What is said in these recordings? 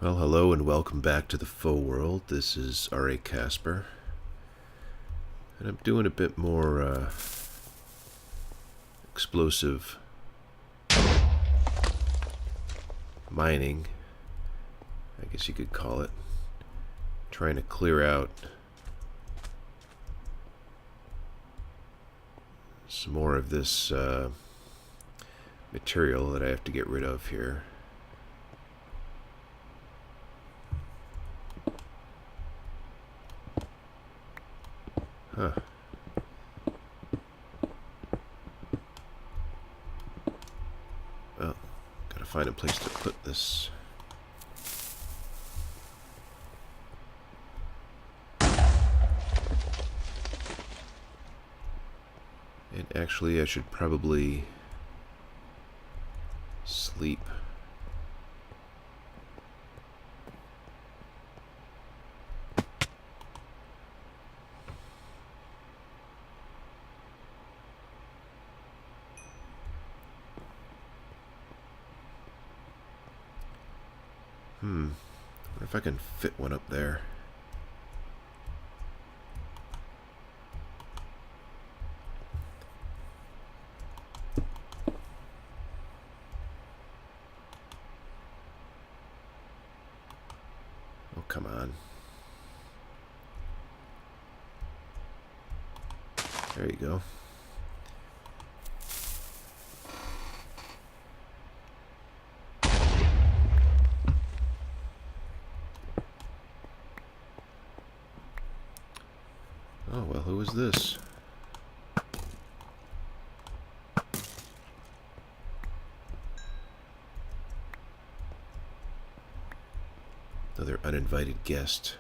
Well, hello and welcome back to the Faux world. This is R.A. Casper, and I'm doing a bit more explosive mining, I guess you could call it. Trying to clear out some more of this material that I have to get rid of here. Huh. Well, gotta find a place to put this. And actually, I should probably sleep. Wonder if I can fit one up there. Oh, come on. There you go. Oh, well, who is this? Another uninvited guest.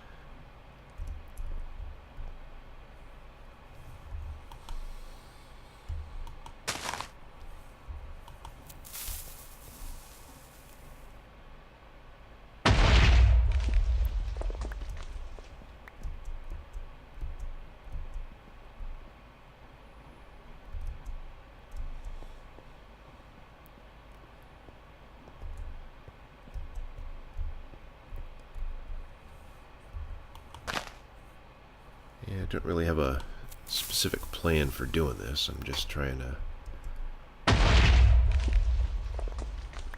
Yeah, I don't really have a specific plan for doing this. I'm just trying to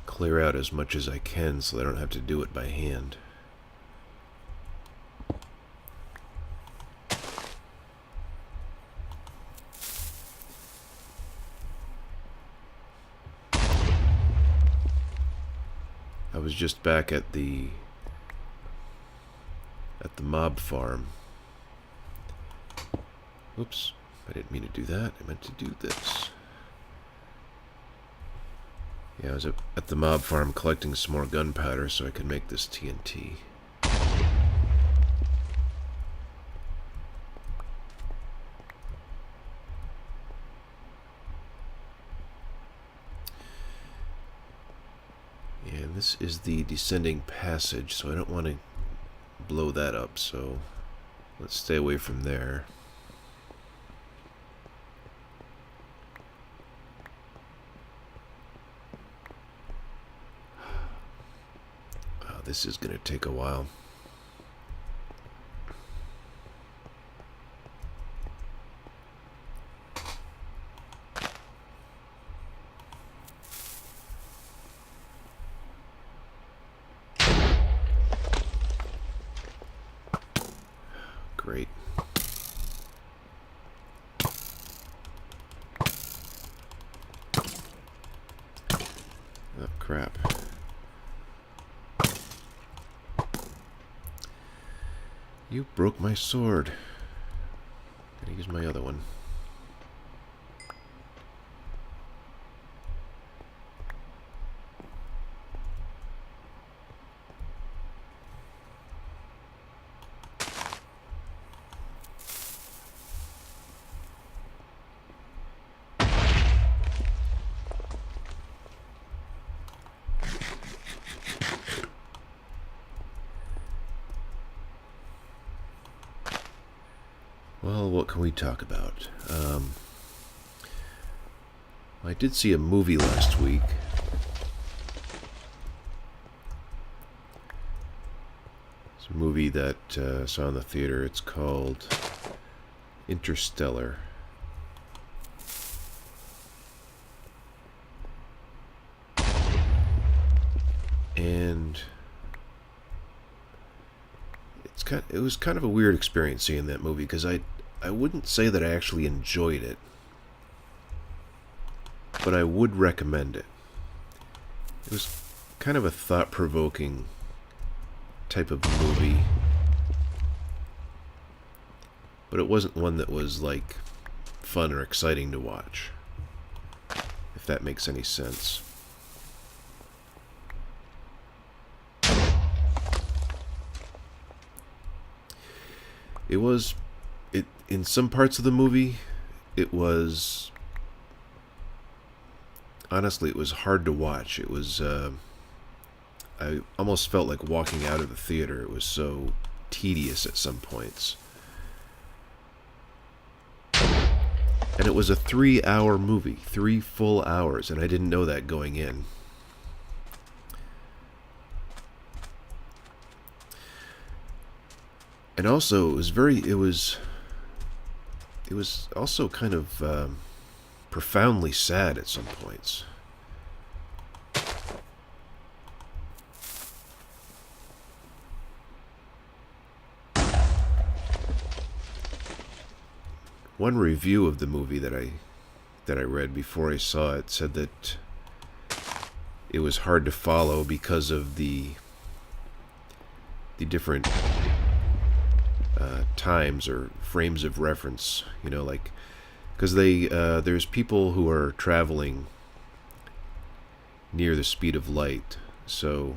clear out as much as I can so I don't have to do it by hand. I was just back at the mob farm. Oops, I didn't mean to do that. I meant to do this. Yeah, I was at the mob farm collecting some more gunpowder so I could make this TNT. And this is the descending passage, so I don't want to blow that up, so let's stay away from there. This is going to take a while. Great. Oh, crap. You broke my sword. Gotta use my other one. Well, what can we talk about? I did see a movie last week. It's a movie that I saw in the theater. It's called Interstellar. And it was kind of a weird experience seeing that movie, because I wouldn't say that I actually enjoyed it, but I would recommend it. It was kind of a thought-provoking type of movie, but it wasn't one that was like fun or exciting to watch, if that makes any sense. In some parts of the movie, honestly, it was hard to watch. I almost felt like walking out of the theater. It was so tedious at some points. And it was a 3-hour movie, 3 full hours, and I didn't know that going in. And also, it was also kind of profoundly sad at some points. One review of the movie that I read before I saw it said that it was hard to follow because of the different times or frames of reference, like, because there's people who are traveling near the speed of light. So,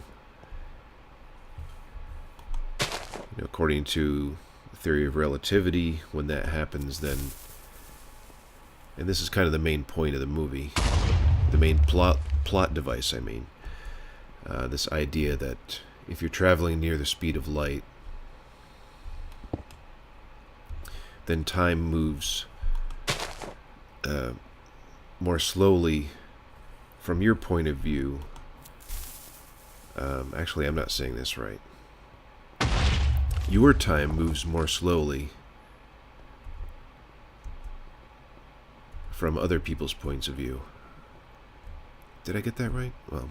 according to the theory of relativity, when that happens, then, and this is kind of the main point of the movie, the main plot device, I mean, this idea that if you're traveling near the speed of light, then time moves more slowly from your point of view. Actually, I'm not saying this right. Your time moves more slowly from other people's points of view. Did I get that right? Well,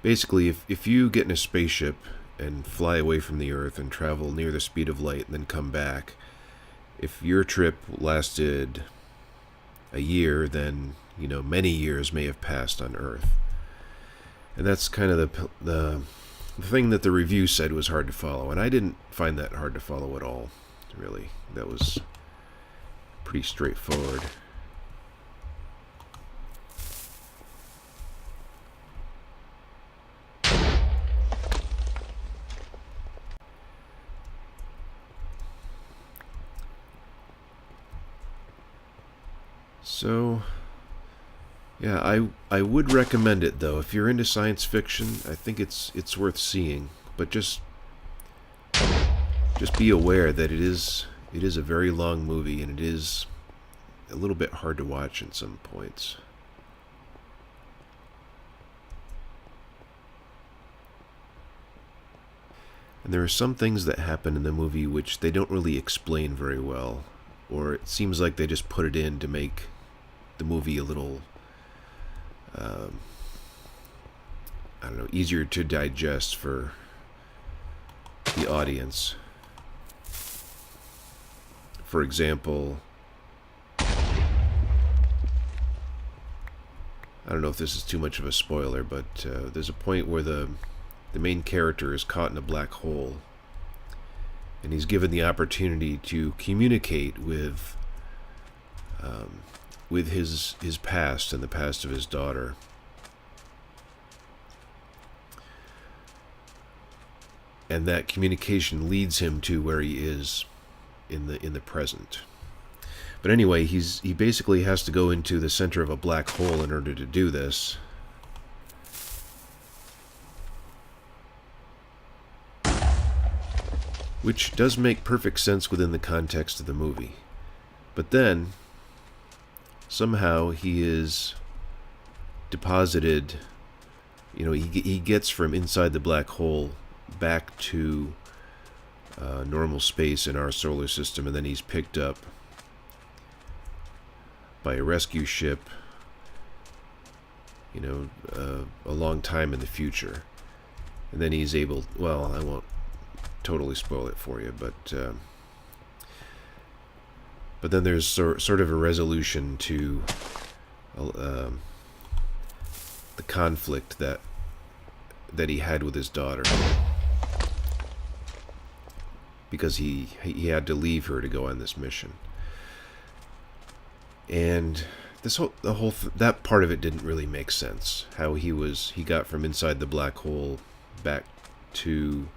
basically, if you get in a spaceship and fly away from the Earth and travel near the speed of light and then come back, if your trip lasted a year, then, many years may have passed on Earth. And that's kind of the thing that the review said was hard to follow. And I didn't find that hard to follow at all, really. That was pretty straightforward. So, yeah, I would recommend it, though. If you're into science fiction, I think it's worth seeing. But just be aware that it is a very long movie, and it is a little bit hard to watch in some points. And there are some things that happen in the movie which they don't really explain very well, or it seems like they just put it in to make the movie a little, I don't know, easier to digest for the audience. For example, I don't know if this is too much of a spoiler, but there's a point where the main character is caught in a black hole, and he's given the opportunity to communicate with his past and the past of his daughter. And that communication leads him to where he is in the present. But anyway, he basically has to go into the center of a black hole in order to do this. Which does make perfect sense within the context of the movie. But then, somehow he is deposited, he gets from inside the black hole back to normal space in our solar system, and then he's picked up by a rescue ship, a long time in the future. And then he's able, well, I won't totally spoil it for you, but then there's sort of a resolution to the conflict that he had with his daughter, because he had to leave her to go on this mission. And that part of it didn't really make sense. How he got from inside the black hole back to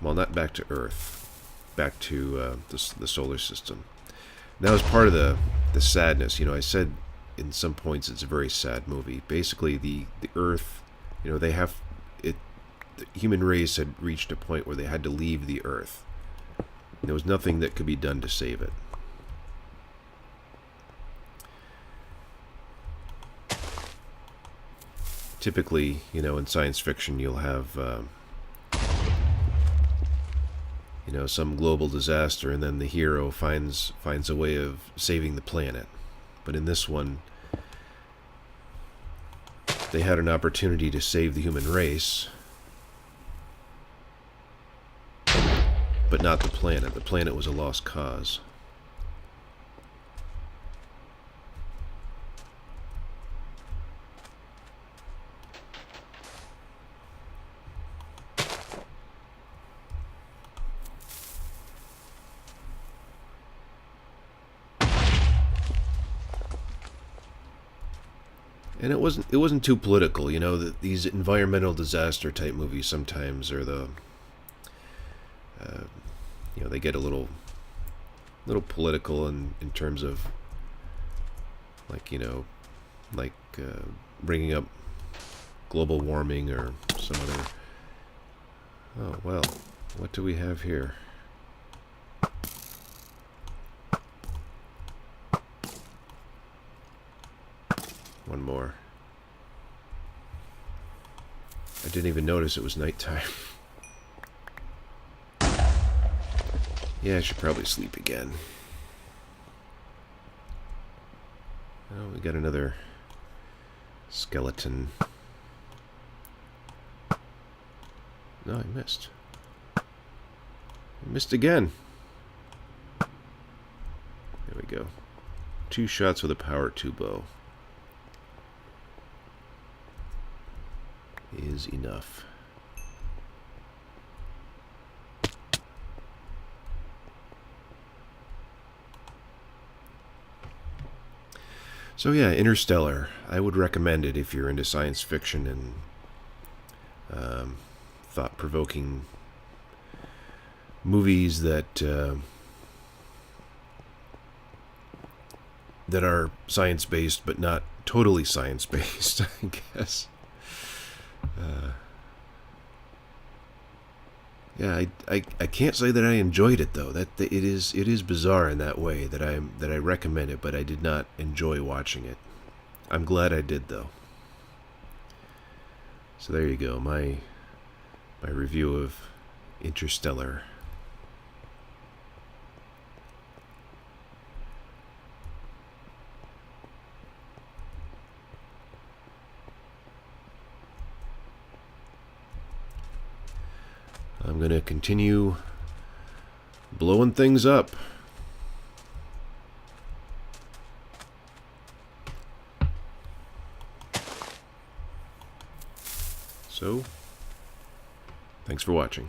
well, not back to Earth, back to the solar system. And that was part of the sadness. I said in some points it's a very sad movie. Basically, the Earth, the human race had reached a point where they had to leave the Earth. There was nothing that could be done to save it. Typically, in science fiction, you'll have some global disaster, and then the hero finds a way of saving the planet. But in this one, they had an opportunity to save the human race, but not the planet. The planet was a lost cause. And it wasn't too political. These environmental disaster type movies sometimes are they get a little political in terms of bringing up global warming or some other. Oh well, what do we have here? One more. I didn't even notice it was nighttime. Yeah, I should probably sleep again. Oh, we got another skeleton. No, I missed. I missed again. There we go. 2 shots with a power 2 bow is enough. So yeah, Interstellar. I would recommend it if you're into science fiction and thought-provoking movies that are science-based, but not totally science-based, I guess. Yeah, I can't say that I enjoyed it though. That it is bizarre in that way that I recommend it, but I did not enjoy watching it. I'm glad I did though. So there you go, my review of Interstellar. I'm going to continue blowing things up. So, thanks for watching.